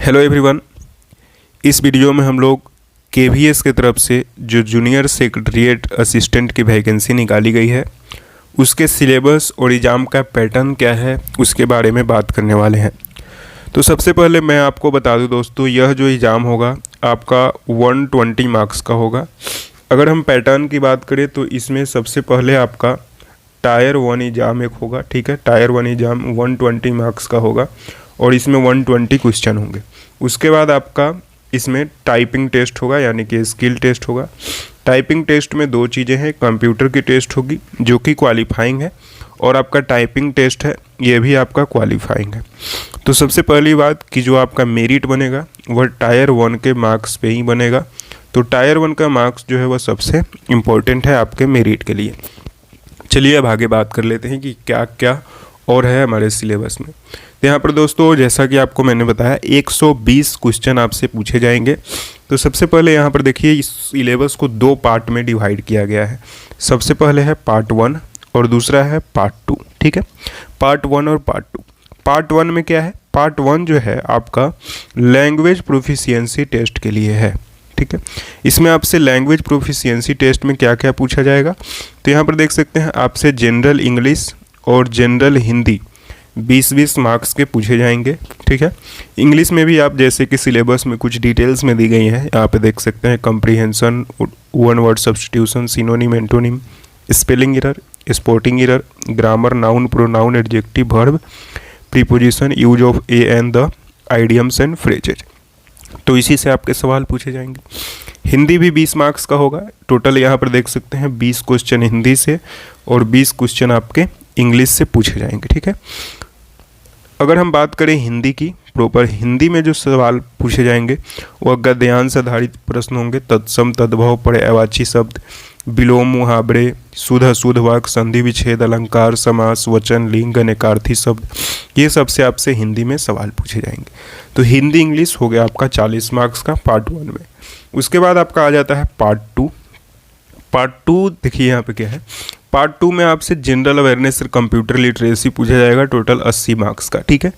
Hello everyone. इस video में हम लोग KVS की तरफ से जो जूनियर सेक्रेटरीट असिस्टेंट की वैकेंसी निकाली गई है उसके सिलेबस और एग्ज़ाम का पैटर्न क्या है उसके बारे में बात करने वाले हैं। तो सबसे पहले मैं आपको बता दूं दोस्तों, यह जो एग्ज़ाम होगा आपका 120 मार्क्स का होगा। अगर हम पैटर्न की बात करें तो इसमें सबसे पहले आपका टायर 1 एग्ज़ाम एक होगा, ठीक है। टायर 1 एग्ज़ाम 120 मार्क्स का होगा और इसमें 120 क्वेश्चन होंगे। उसके बाद आपका इसमें टाइपिंग टेस्ट होगा, यानी कि स्किल टेस्ट होगा। टाइपिंग टेस्ट में दो चीज़ें हैं, कंप्यूटर की टेस्ट होगी जो कि क्वालिफाइंग है और आपका टाइपिंग टेस्ट है ये भी आपका क्वालिफाइंग है। तो सबसे पहली बात कि जो आपका मेरिट बनेगा वह टायर 1 के मार्क्स पे ही बनेगा। तो टायर 1 का मार्क्स जो है वह सबसे इम्पोर्टेंट है आपके मेरिट के लिए। चलिए अब आगे बात कर लेते हैं कि क्या क्या और है हमारे सिलेबस में। तो यहाँ पर दोस्तों जैसा कि आपको मैंने बताया 120 क्वेश्चन आपसे पूछे जाएंगे। तो सबसे पहले यहाँ पर देखिए इस सिलेबस को दो पार्ट में डिवाइड किया गया है। सबसे पहले है पार्ट 1 और दूसरा है पार्ट 2, ठीक है। पार्ट 1 और पार्ट 2। पार्ट 1 में क्या है, पार्ट 1 जो है आपका लैंग्वेज प्रोफिशिएंसी टेस्ट के लिए है, ठीक है। इसमें आपसे लैंग्वेज प्रोफिशिएंसी टेस्ट में क्या क्या पूछा जाएगा, तो यहाँ पर देख सकते हैं आपसे जनरल इंग्लिश और जनरल हिंदी 20-20 मार्क्स के पूछे जाएंगे, ठीक है। इंग्लिश में भी आप जैसे कि सिलेबस में कुछ डिटेल्स में दी गई हैं, यहाँ पे देख सकते हैं comprehension, one word substitution, synonym, antonym, spelling error, sporting error, grammar, noun, pronoun, adjective, verb, preposition, use of A and the, idioms and phrases. तो इसी से आपके सवाल पूछे जाएंगे। हिंदी भी 20 मार्क्स का होगा। टोटल यहाँ पर देख सकते हैं 20 क्वेश्चन हिंदी से और 20 क्वेश्चन आपके इंग्लिश से पूछे जाएंगे, ठीक है। अगर हम बात करें हिंदी की, प्रॉपर हिंदी में जो सवाल पूछे जाएंगे वह गद्यांश आधारित प्रश्न होंगे। तत्सम, तद्भव, पर्यायवाची शब्द, विलोम, मुहावरे, शुद्ध अशुद्ध वाक्य, संधि विच्छेद, अलंकार, समास, वचन, लिंग, अनेकार्थी शब्द, ये सबसे आपसे हिंदी में सवाल पूछे जाएंगे। तो हिंदी इंग्लिश हो गया आपका 40 मार्क्स का पार्ट 1 में। उसके बाद आपका आ जाता है पार्ट 2। पार्ट 2 देखिए यहाँ पे क्या है, पार्ट 2 में आपसे जनरल अवेयरनेस और कंप्यूटर लिटरेसी पूछा जाएगा, टोटल 80 मार्क्स का, ठीक है।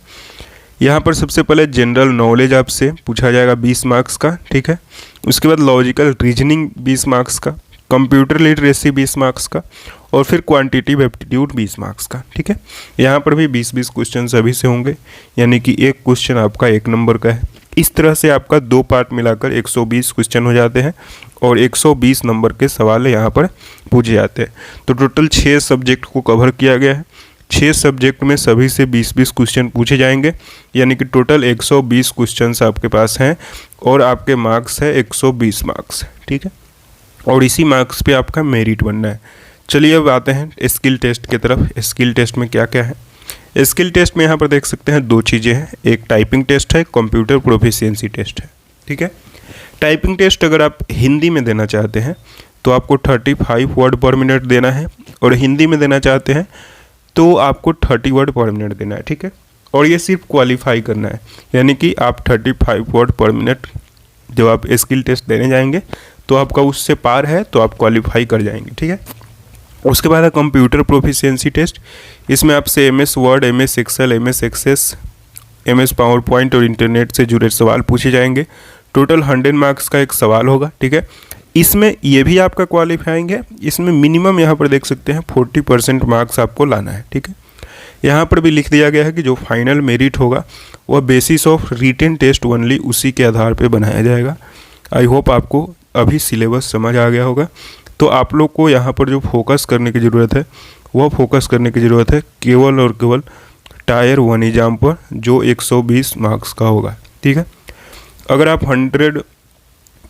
यहाँ पर सबसे पहले जनरल नॉलेज आपसे पूछा जाएगा 20 मार्क्स का, ठीक है। उसके बाद लॉजिकल रीजनिंग 20 मार्क्स का, कंप्यूटर लिटरेसी 20 मार्क्स का और फिर क्वांटिटिव एप्टीट्यूड 20 मार्क्स का, ठीक है। यहाँ पर भी 20-20 क्वेश्चन सभी से होंगे, यानी कि एक क्वेश्चन आपका 1 नंबर का है। इस तरह से आपका दो पार्ट मिलाकर 120 क्वेश्चन हो जाते हैं और 120 नंबर के सवाल यहाँ पर पूछे जाते हैं। तो टोटल 6 सब्जेक्ट को कवर किया गया है। 6 सब्जेक्ट में सभी से 20-20 क्वेश्चन पूछे जाएंगे, यानी कि टोटल 120 क्वेश्चन आपके पास हैं और आपके मार्क्स है 120 मार्क्स, ठीक है। और इसी मार्क्स पे आपका मेरिट बनना है। चलिए अब आते हैं स्किल टेस्ट की तरफ। स्किल टेस्ट में क्या क्या है, स्किल टेस्ट में यहाँ पर देख सकते हैं दो चीज़ें हैं, एक टाइपिंग टेस्ट है, कंप्यूटर प्रोफिशिएंसी टेस्ट है, ठीक है। टाइपिंग टेस्ट अगर आप हिंदी में देना चाहते हैं तो आपको 35 वर्ड पर मिनट देना है और हिंदी में देना चाहते हैं तो आपको 30 वर्ड पर मिनट देना है, ठीक है। और ये सिर्फ क्वालिफाई करना है, यानी कि आप 35 वर्ड पर मिनट जब आप स्किल टेस्ट देने जाएंगे तो आपका उससे पार है तो आप क्वालिफाई कर जाएंगे, ठीक है। उसके बाद है कंप्यूटर प्रोफिशिएंसी टेस्ट। इसमें आपसे MS word, MS excel, MS access, MS power point और इंटरनेट से जुड़े सवाल पूछे जाएंगे। टोटल 100 मार्क्स का एक सवाल होगा, ठीक है। इसमें ये भी आपका क्वालिफाइंग है। इसमें मिनिमम यहाँ पर देख सकते हैं 40% मार्क्स आपको लाना है, ठीक है। यहाँ पर भी लिख दिया गया है कि जो फाइनल मेरिट होगा वह basis of written test only, उसी के आधार पर बनाया जाएगा। आई होप आपको अभी सिलेबस समझ आ गया होगा। तो आप लोग को यहाँ पर जो फोकस करने की ज़रूरत है वह फोकस करने की ज़रूरत है केवल और केवल टायर 1 एग्ज़ाम पर जो 120 मार्क्स का होगा, ठीक है। अगर आप 100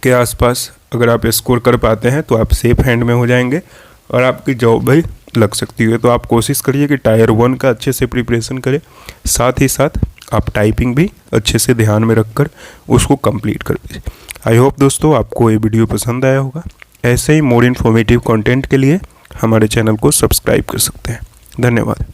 के आसपास अगर आप स्कोर कर पाते हैं तो आप सेफ हैंड में हो जाएंगे और आपकी जॉब भी लग सकती है। तो आप कोशिश करिए कि टायर 1 का अच्छे से प्रिपरेशन करें, साथ ही साथ आप टाइपिंग भी अच्छे से ध्यान में रखकर उसको कंप्लीट कर दीजिए। आई होप दोस्तों आपको ये वीडियो पसंद आया होगा। ऐसे ही मोर इन्फॉर्मेटिव कंटेंट के लिए हमारे चैनल को सब्सक्राइब कर सकते हैं। धन्यवाद।